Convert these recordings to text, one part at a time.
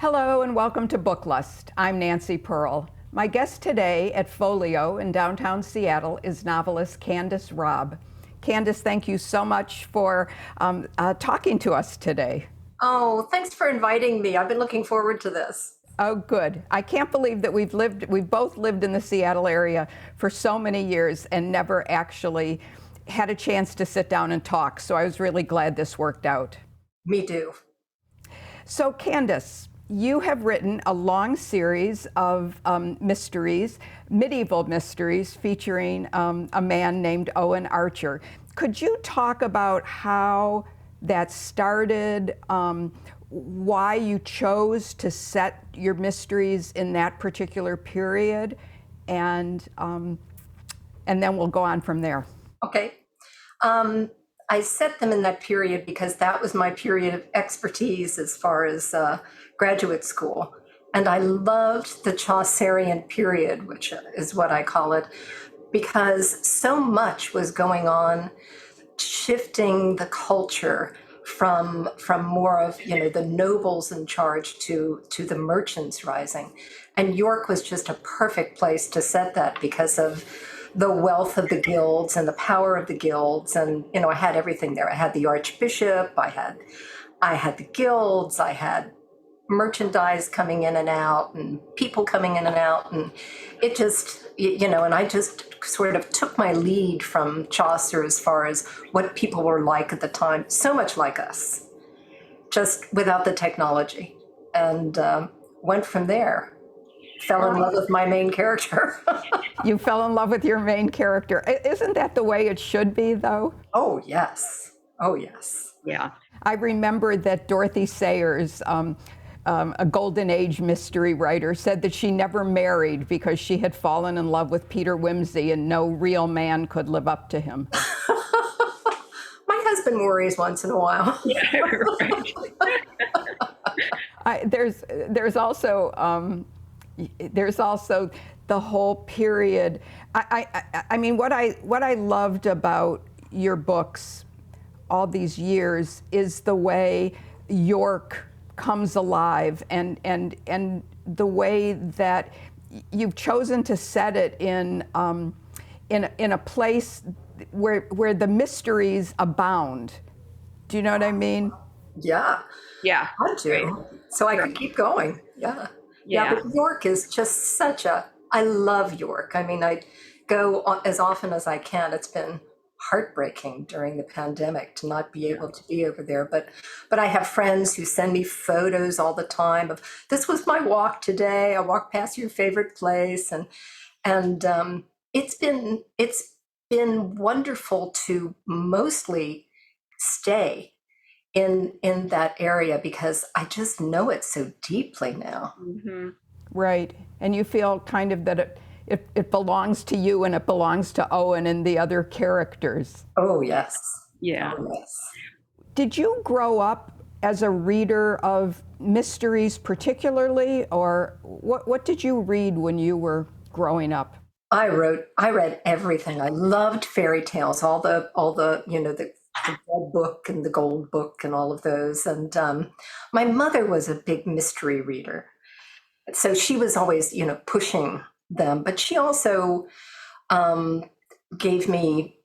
Hello and welcome to Book Lust. I'm Nancy Pearl. My guest today at Folio in downtown Seattle is novelist Candace Robb. Candace, thank you so much for talking to us today. Oh, thanks for inviting me. I've been looking forward to this. Oh, good. I can't believe that we've both lived in the Seattle area for so many years and never actually had a chance to sit down and talk. So I was really glad this worked out. Me too. So Candace, you have written a long series of mysteries, medieval mysteries, featuring a man named Owen Archer. Could you talk about how that started, why you chose to set your mysteries in that particular period, and then we'll go on from there. Okay. I set them in that period because that was my period of expertise as far as graduate school. And I loved the Chaucerian period, which is what I call it, because so much was going on, shifting the culture from more of the nobles in charge to the merchants rising. And York was just a perfect place to set that because of the wealth of the guilds and the power of the guilds. And I had everything there. I had the archbishop, I had the guilds, I had merchandise coming in and out and people coming in and out, and it just and I just sort of took my lead from Chaucer as far as what people were like at the time, so much like us, just without the technology, and went from there. Fell in love with my main character. You fell in love with your main character. Isn't that the way it should be, though? Oh yes, oh yes. Yeah. I remember that Dorothy Sayers, a Golden Age mystery writer, said that she never married because she had fallen in love with Peter Wimsey and no real man could live up to him. My husband worries once in a while. Yeah, right. There's also the whole period. I mean, what I loved about your books all these years is the way York comes alive, and the way that you've chosen to set it in a place where the mysteries abound. Do you know what I mean? Yeah. Yeah. I do. So I could keep going. Yeah. Yeah, but York is just I love York. I mean, I go as often as I can. It's been heartbreaking during the pandemic to not be able to be over there. But I have friends who send me photos all the time of, this was my walk today. I walked past your favorite place. And it's been wonderful to mostly stay in that area because I just know it so deeply now. Mm-hmm. Right. And you feel kind of that it belongs to you and it belongs to Owen and the other characters. Oh, yes. Yeah. Oh, yes. Did you grow up as a reader of mysteries particularly, or what did you read when you were growing up? I read everything. I loved fairy tales, all the the Red Book and the Gold Book and all of those. And my mother was a big mystery reader. So she was always, pushing them. But she also gave me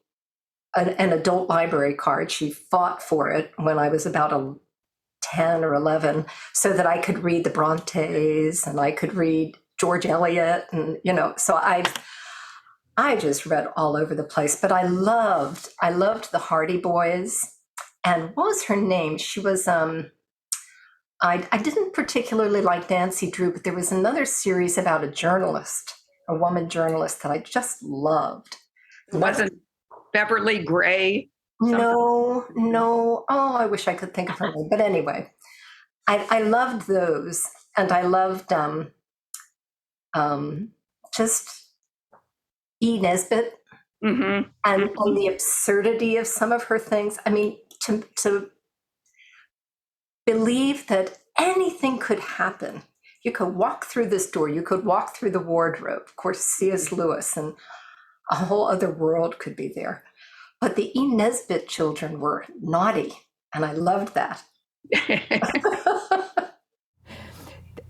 an adult library card. She fought for it when I was about 10 or 11 so that I could read the Brontes and I could read George Eliot. And, so I just read all over the place, but I loved the Hardy Boys. And what was her name? She was, I didn't particularly like Nancy Drew, but there was another series about a woman journalist that I just loved. Wasn't Beverly Gray? No. Oh, I wish I could think of her name. But anyway, I loved those. And I loved just E. Nesbit, mm-hmm. and the absurdity of some of her things. I mean, to believe that anything could happen. You could walk through this door, you could walk through the wardrobe. Of course, C.S. Lewis, and a whole other world could be there. But the E. Nesbit children were naughty, and I loved that.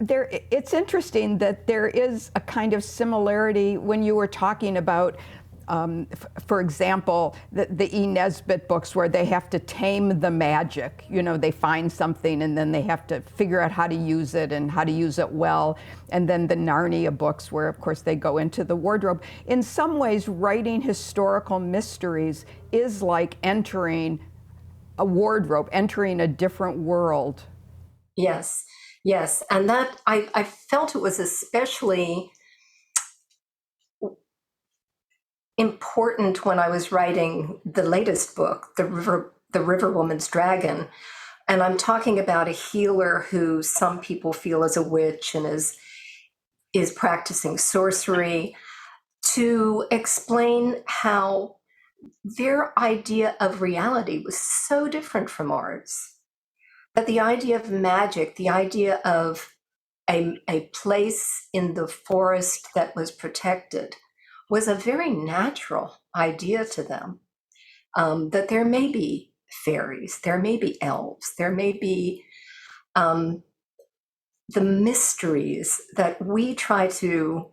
it's interesting that there is a kind of similarity when you were talking about, for example, the E. Nesbit books where they have to tame the magic. You know, they find something and then they have to figure out how to use it and how to use it well. And then the Narnia books where, of course, they go into the wardrobe. In some ways, writing historical mysteries is like entering a wardrobe, entering a different world. Yes, yes. And that I felt it was especially important when I was writing the latest book, The Riverwoman's Dragon. And I'm talking about a healer who some people feel is a witch and is practicing sorcery, to explain how their idea of reality was so different from ours. That the idea of magic, the idea of a place in the forest that was protected, was a very natural idea to them. That there may be fairies, there may be elves, there may be the mysteries that we try to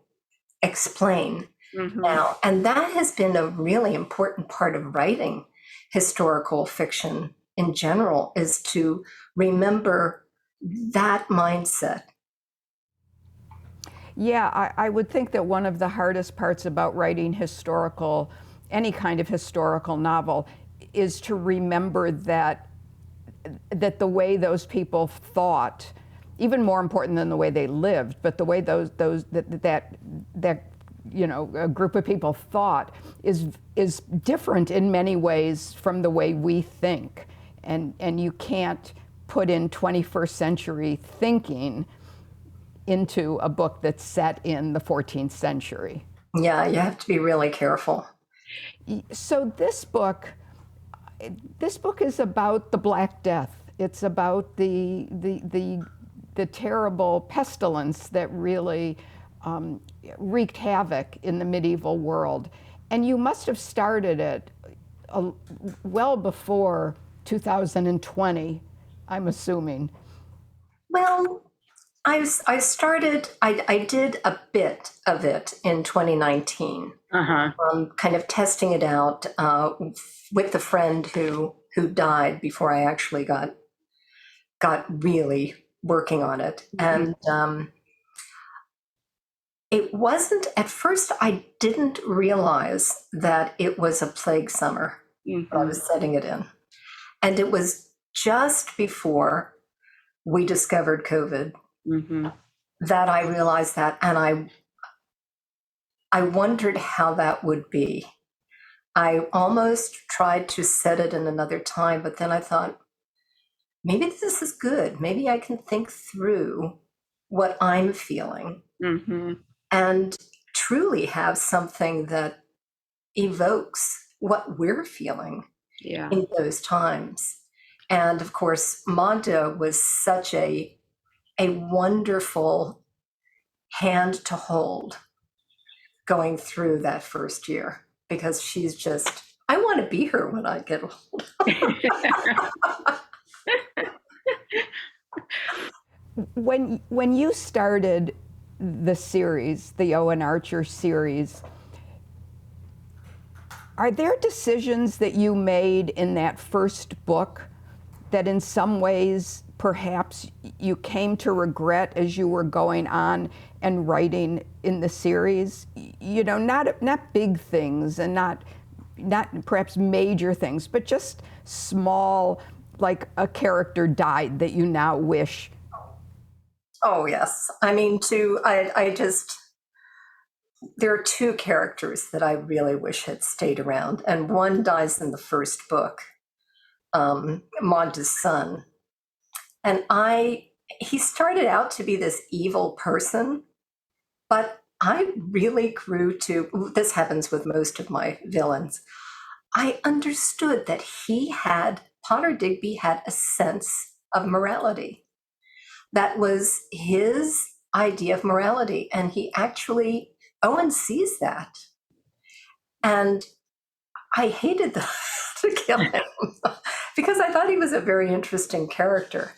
explain now. And that has been a really important part of writing historical fiction in general, is to remember that mindset. Yeah, I would think that one of the hardest parts about writing any kind of historical novel, is to remember that the way those people thought, even more important than the way they lived, but the way that you know, a group of people thought is different in many ways from the way we think, and you can't put in 21st century thinking into a book that's set in the 14th century. Yeah, you have to be really careful. So this book is about the Black Death. It's about the terrible pestilence that really wreaked havoc in the medieval world. And you must have started it well before 2020, I'm assuming. Well, I did a bit of it in 2019, kind of testing it out with a friend who died before I actually got really working on it. And it wasn't, at first, I didn't realize that it was a plague summer that I was setting it in. And it was just before we discovered COVID that I realized that, and I wondered how that would be. I almost tried to set it in another time, but then I thought, maybe this is good. Maybe I can think through what I'm feeling and truly have something that evokes what we're feeling in those times. And of course, Magda was such a wonderful hand to hold going through that first year, because she's just, I want to be her when I get old. When you started the series, the Owen Archer series, are there decisions that you made in that first book that in some ways perhaps you came to regret as you were going on and writing in the series? You know, not big things and not perhaps major things, but just small, like a character died that you now wish. Oh, yes. I mean, I just, there are two characters that I really wish had stayed around, and one dies in the first book, Magda's son. And he started out to be this evil person, but I really grew to, this happens with most of my villains, I understood that Potter Digby had a sense of morality. That was his idea of morality. And Owen sees that. And I hated to kill him because I thought he was a very interesting character.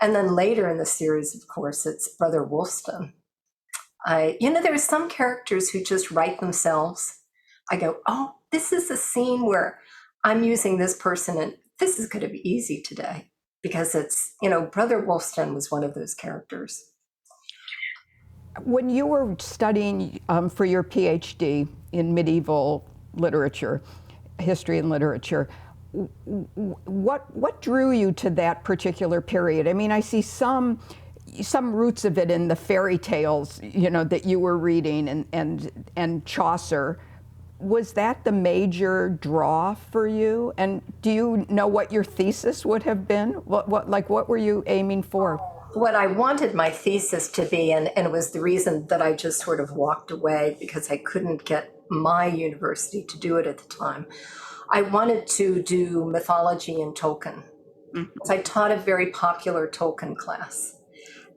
And then later in the series, of course, it's Brother Wolfston. There are some characters who just write themselves. I go, oh, this is a scene where I'm using this person, and this is going to be easy today because it's, Brother Wolfston was one of those characters. When you were studying for your PhD in medieval literature, history and literature, what drew you to that particular period? I mean, I see some roots of it in the fairy tales, that you were reading, and Chaucer. Was that the major draw for you? And do you know what your thesis would have been? What were you aiming for? What I wanted my thesis to be, and it was the reason that I just sort of walked away because I couldn't get my university to do it at the time. I wanted to do mythology and Tolkien. So I taught a very popular Tolkien class.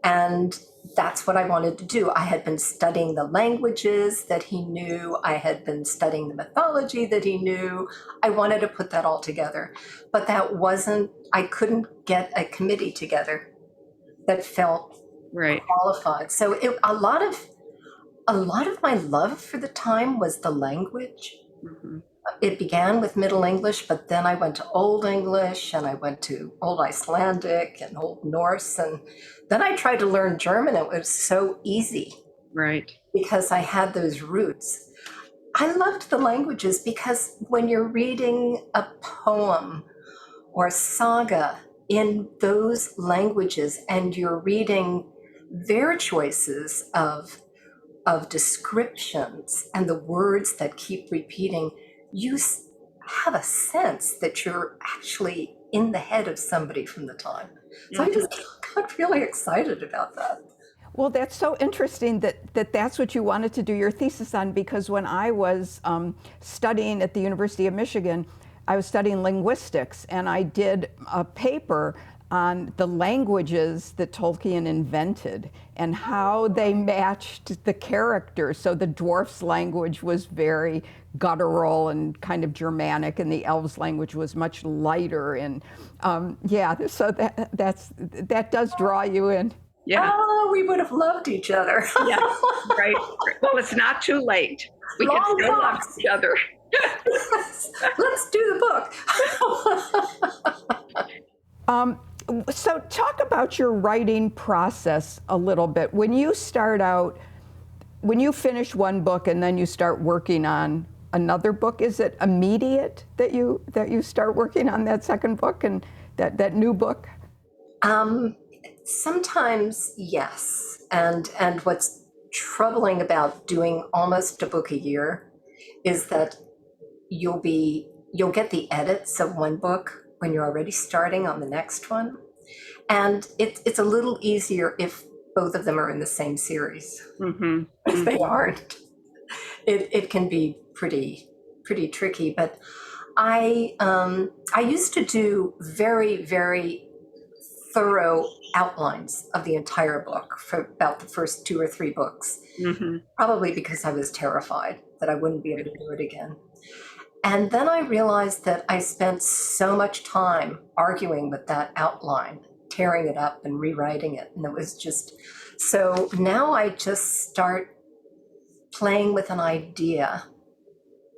And that's what I wanted to do. I had been studying the languages that he knew. I had been studying the mythology that he knew. I wanted to put that all together. But I couldn't get a committee together that felt qualified. So a lot of my love for the time was the language. Mm-hmm. It began with Middle English, but then I went to Old English, and I went to Old Icelandic and Old Norse, and then I tried to learn German. It was so easy, right? Because I had those roots. I loved the languages because when you're reading a poem or a saga in those languages, and you're reading their choices of descriptions and the words that keep repeating, you have a sense that you're actually in the head of somebody from the time. So I just got really excited about that. Well, that's so interesting that's what you wanted to do your thesis on, because when I was studying at the University of Michigan, I was studying linguistics, and I did a paper on the languages that Tolkien invented and how they matched the characters. So the dwarf's language was very guttural and kind of Germanic, and the elves' language was much lighter. And so that does draw you in. Yeah. Oh, we would have loved each other. Yeah, right. Well, it's not too late. We can still love each other. Yes. Let's do the book. So talk about your writing process a little bit. When you finish one book and then you start working on another book, is it immediate that you start working on that second book and that new book? Sometimes, yes. And what's troubling about doing almost a book a year is that you'll get the edits of one book when you're already starting on the next one. And it's a little easier if both of them are in the same series. Mm-hmm. If they aren't, it can be pretty tricky. But I used to do very, very thorough outlines of the entire book for about the first 2 or 3 books, probably because I was terrified that I wouldn't be able to do it again. And then I realized that I spent so much time arguing with that outline, tearing it up and rewriting it. And it was so now I just start playing with an idea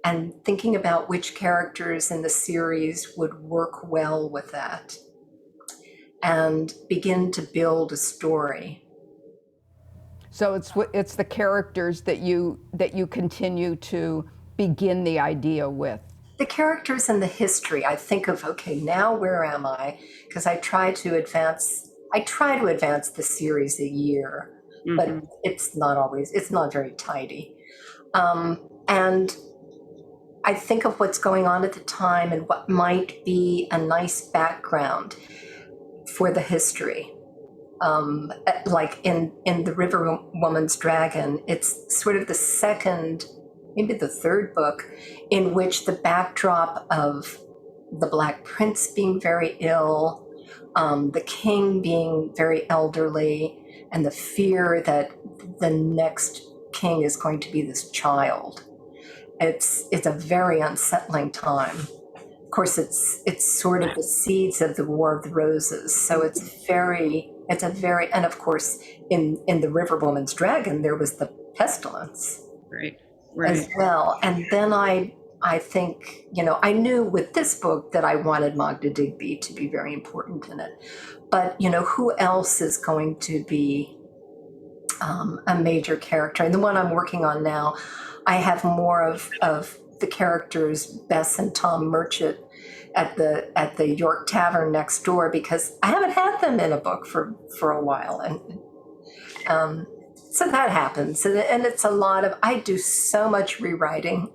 and thinking about which characters in the series would work well with that, and begin to build a story. So it's the characters that you continue to begin the idea with. The characters and the history. I think of, okay, now where am I? Because I try to advance the series a year, but it's not very tidy. And I think of what's going on at the time and what might be a nice background for the history. Like in the Riverwoman's Dragon, it's sort of the second, maybe the third book, in which the backdrop of the Black Prince being very ill, the king being very elderly, and the fear that the next king is going to be this child. It's a very unsettling time. Of course, it's sort of the seeds of the War of the Roses, so it's very It's a very, and of course, in the Riverwoman's Dragon, there was the pestilence Right. as Right. well. And then I think, I knew with this book that I wanted Magda Digby to be very important in it. But, who else is going to be a major character? And the one I'm working on now, I have more of the characters, Bess and Tom Merchant, at the York Tavern next door, because I haven't had them in a book for a while. And so that happens. And it's a lot of, I do so much rewriting.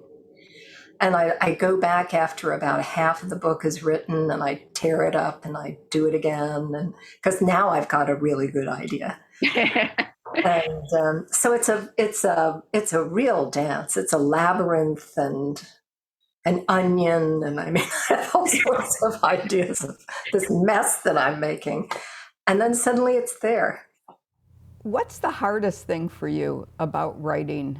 And I go back after about half of the book is written, and I tear it up and I do it again. And because now I've got a really good idea. And so it's a real dance. It's a labyrinth and an onion, and I mean, I have all sorts of ideas of this mess that I'm making. And then suddenly it's there. What's the hardest thing for you about writing?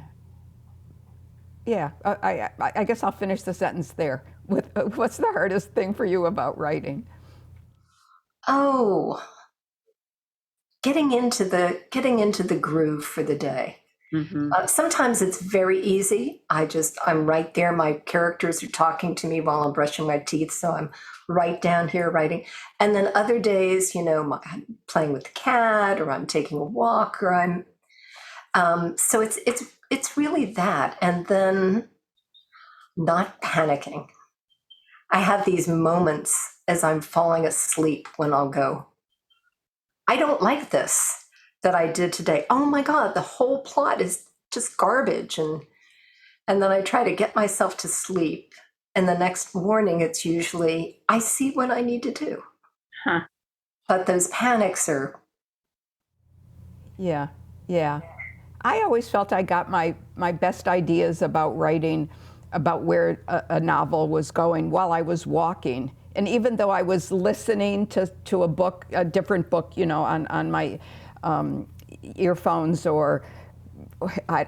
Yeah, I guess I'll finish the sentence there. What's the hardest thing for you about writing? Oh, getting into the groove for the day. Mm-hmm. Sometimes it's very easy. I'm right there. My characters are talking to me while I'm brushing my teeth, so I'm right down here writing. And then other days, I'm playing with the cat, or I'm taking a walk, or I'm. So it's really that, and then not panicking. I have these moments as I'm falling asleep when I'll go, I don't like this that I did today. Oh my God, the whole plot is just garbage. And then I try to get myself to sleep. And the next morning, it's usually, I see what I need to do. Huh. But those panics are. Yeah, yeah. I always felt I got my best ideas about writing, about where a novel was going while I was walking. And even though I was listening to a book, a different book, on my earphones, or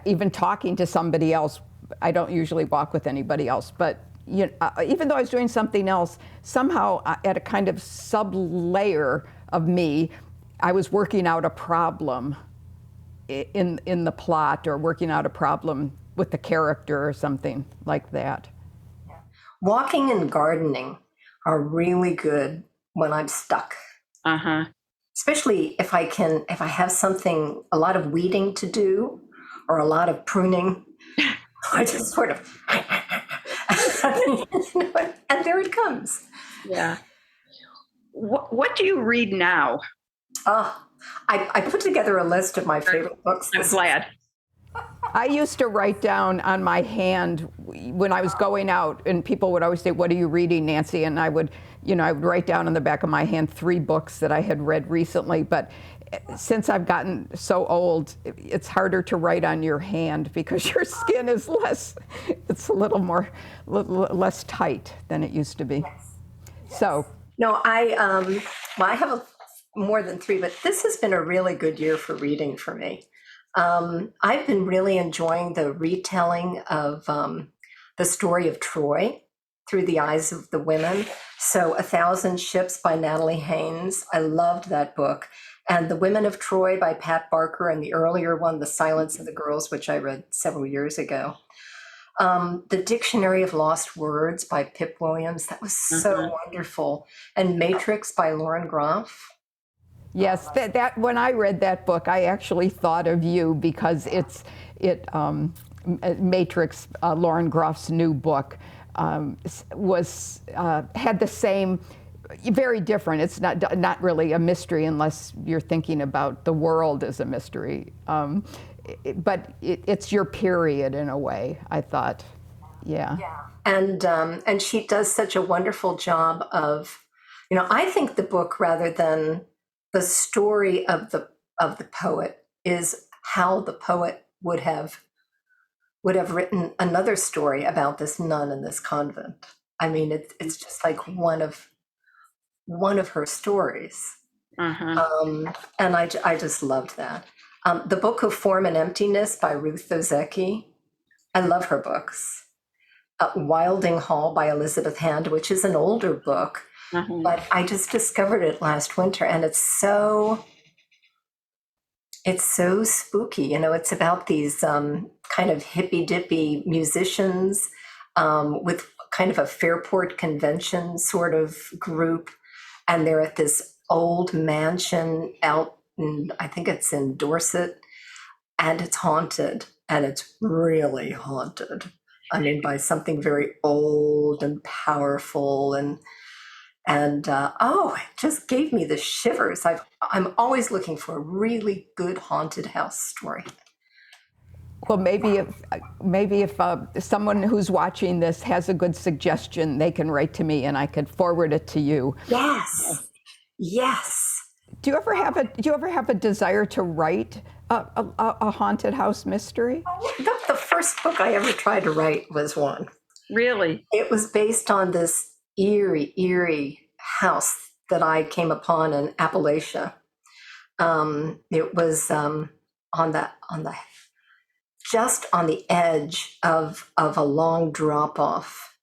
even talking to somebody else, I don't usually walk with anybody else, but even though I was doing something else, somehow at a kind of sub-layer of me, I was working out a problem in the plot, or working out a problem with the character or something like that. Walking and gardening are really good when I'm stuck. Uh-huh. Especially if I have something, a lot of weeding to do, or a lot of pruning. I just sort of, and there it comes. Yeah. What do you read now? I put together a list of my favorite books. I'm glad. I used to write down on my hand when I was going out, and people would always say, "What are you reading, Nancy?" And I would write down on the back of my hand 3 books that I had read recently. But since I've gotten so old, it's harder to write on your hand because your skin is it's a little less tight than it used to be. Yes. So. No, I have more than 3, but this has been a really good year for reading for me. I've been really enjoying the retelling of the story of Troy through the eyes of the women. So 1,000 Ships by Natalie Haynes. I loved that book. And The Women of Troy by Pat Barker, and the earlier one, The Silence of the Girls, which I read several years ago. The Dictionary of Lost Words by Pip Williams. That was so wonderful. And Matrix by Lauren Groff. Yes, that when I read that book, I actually thought of you, because Matrix, Lauren Groff's new book, had the same, very different. It's not really a mystery unless you're thinking about the world as a mystery, but it's your period in a way, I thought. Yeah. And she does such a wonderful job of, I think the book, rather than the story of the poet, is how the poet would have written another story about this nun in this convent. I mean, it's just like one of her stories. And I just loved that. The Book of Form and Emptiness by Ruth Ozeki. I love her books. Wilding Hall by Elizabeth Hand, which is an older book, but I just discovered it last winter, and it's so It's so spooky. It's about these kind of hippy dippy musicians with kind of a Fairport Convention sort of group. And they're at this old mansion out in, I think it's in Dorset, and it's haunted. And it's really haunted. I mean, by something very old and powerful and it just gave me the shivers. I'm always looking for a really good haunted house story. Well, maybe if someone who's watching this has a good suggestion, they can write to me and I could forward it to you. Yes, yes. Do you ever have a desire to write a haunted house mystery? The first book I ever tried to write was one. Really? It was based on this eerie house that I came upon in Appalachia. It was on the just on the edge of a long drop off,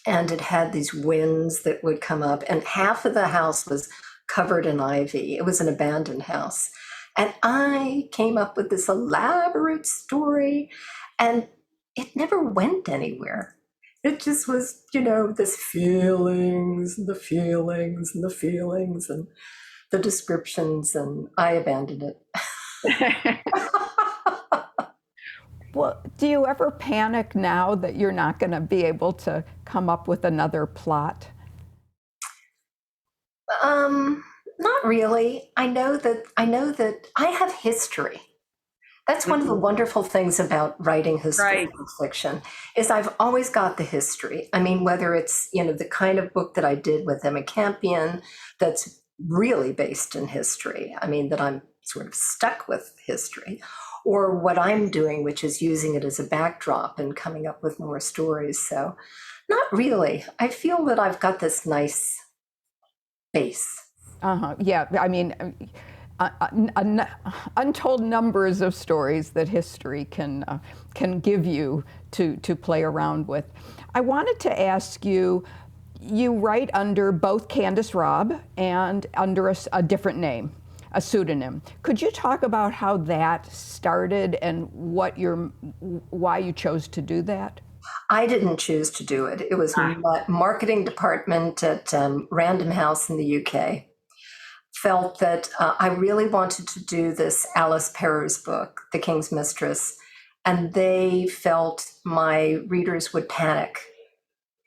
and it had these winds that would come up, and half of the house was covered in ivy. It was an abandoned house, and I came up with this elaborate story, and it never went anywhere. It just was, this feelings and the feelings and the feelings and the descriptions, and I abandoned it. Well, do you ever panic now that you're not going to be able to come up with another plot? Not really. I know that I have history. That's one of the wonderful things about writing historical fiction is I've always got the history. I mean, whether it's, the kind of book that I did with Emma Campion that's really based in history. I mean, that I'm sort of stuck with history, or what I'm doing, which is using it as a backdrop and coming up with more stories. So not really. I feel that I've got this nice base. Yeah, I mean, untold numbers of stories that history can give you to play around with. I wanted to ask you, you write under both Candace Robb and under a different name, a pseudonym. Could you talk about how that started and why you chose to do that? I didn't choose to do it. It was my marketing department at Random House in the UK felt that I really wanted to do this Alice Perrers book, The King's Mistress, and they felt my readers would panic,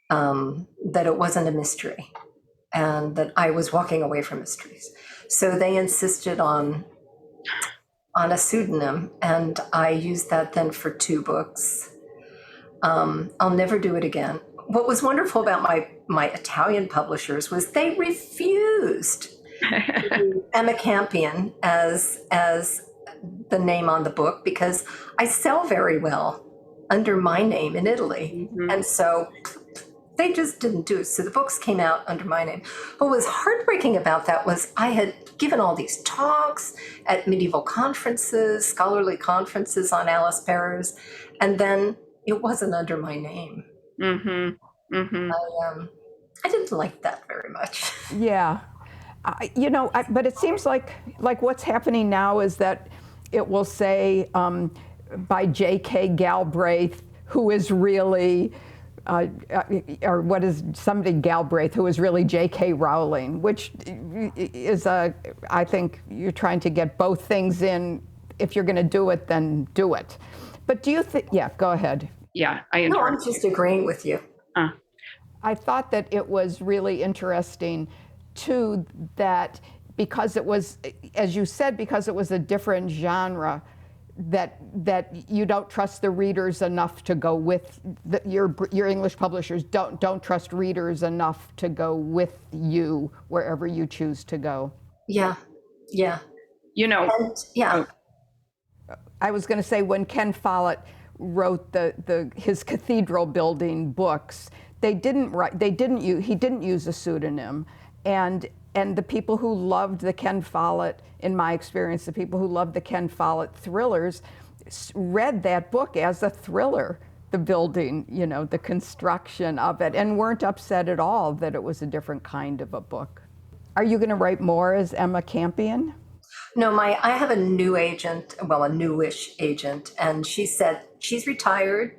that it wasn't a mystery and that I was walking away from mysteries. So they insisted on a pseudonym, and I used that then for 2 books. I'll never do it again. What was wonderful about my Italian publishers was they refused to do Emma Campion as the name on the book, because I sell very well under my name in Italy. Mm-hmm. And so they just didn't do it. So the books came out under my name. What was heartbreaking about that was I had given all these talks at medieval conferences, scholarly conferences on Alice Perrers, and then it wasn't under my name. Mm-hmm. Mm-hmm. I didn't like that very much. Yeah. But it seems like what's happening now is that it will say by J.K. Galbraith, who is really, or what is somebody Galbraith, who is really J.K. Rowling, which is I think you're trying to get both things in. If you're going to do it, then do it. But do you think, yeah, go ahead. Yeah, No, I'm just agreeing with you. I thought that it was really interesting too, that because it was, as you said, because it was a different genre, that you don't trust the readers enough to go with your English publishers don't trust readers enough to go with you wherever you choose to go. Yeah. And, yeah. I was going to say, when Ken Follett wrote his cathedral building books, he didn't use a pseudonym, and the people who loved the Ken Follett, in my experience, the people who loved the Ken Follett thrillers read that book as a thriller, the building, the construction of it, and weren't upset at all that it was a different kind of a book. Are you going to write more as Emma Campion? No, I have a new agent, well, a newish agent, and she said she's retired.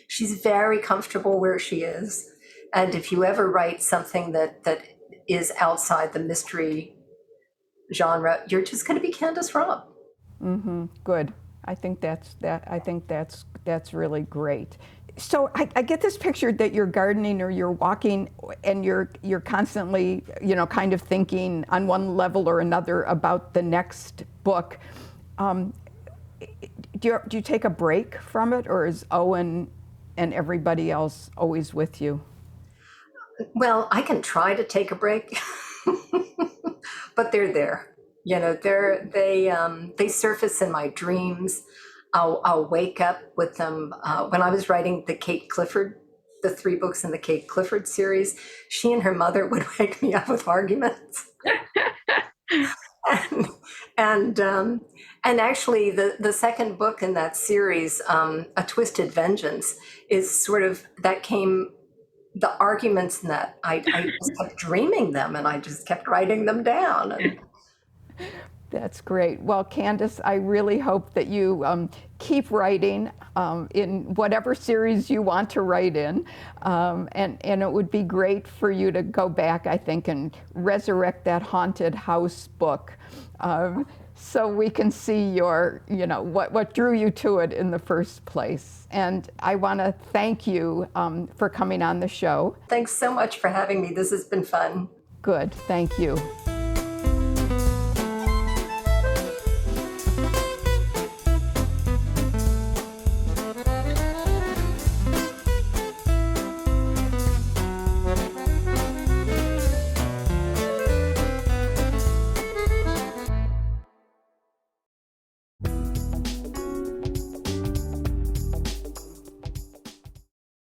She's very comfortable where she is. And if you ever write something that is outside the mystery genre, you're just going to be Candace Robb. Good. I think that's really great. So I get this picture that you're gardening or you're walking and you're constantly, kind of thinking on one level or another about the next book. Do you take a break from it, or is Owen and everybody else always with you? Well, I can try to take a break, but they're there. They surface in my dreams. I'll wake up with them. When I was writing the 3 books in the Kate Clifford series, she and her mother would wake me up with arguments. and and actually, the second book in that series, A Twisted Vengeance, is sort of that came. The arguments in that I just kept dreaming them, and I just kept writing them down. And That's great. Well, Candace, I really hope that you keep writing in whatever series you want to write in. And it would be great for you to go back, I think, and resurrect that haunted house book. So we can see what drew you to it in the first place. And I want to thank you for coming on the show. thanks so much for having me. This has been fun. Good. Thank you.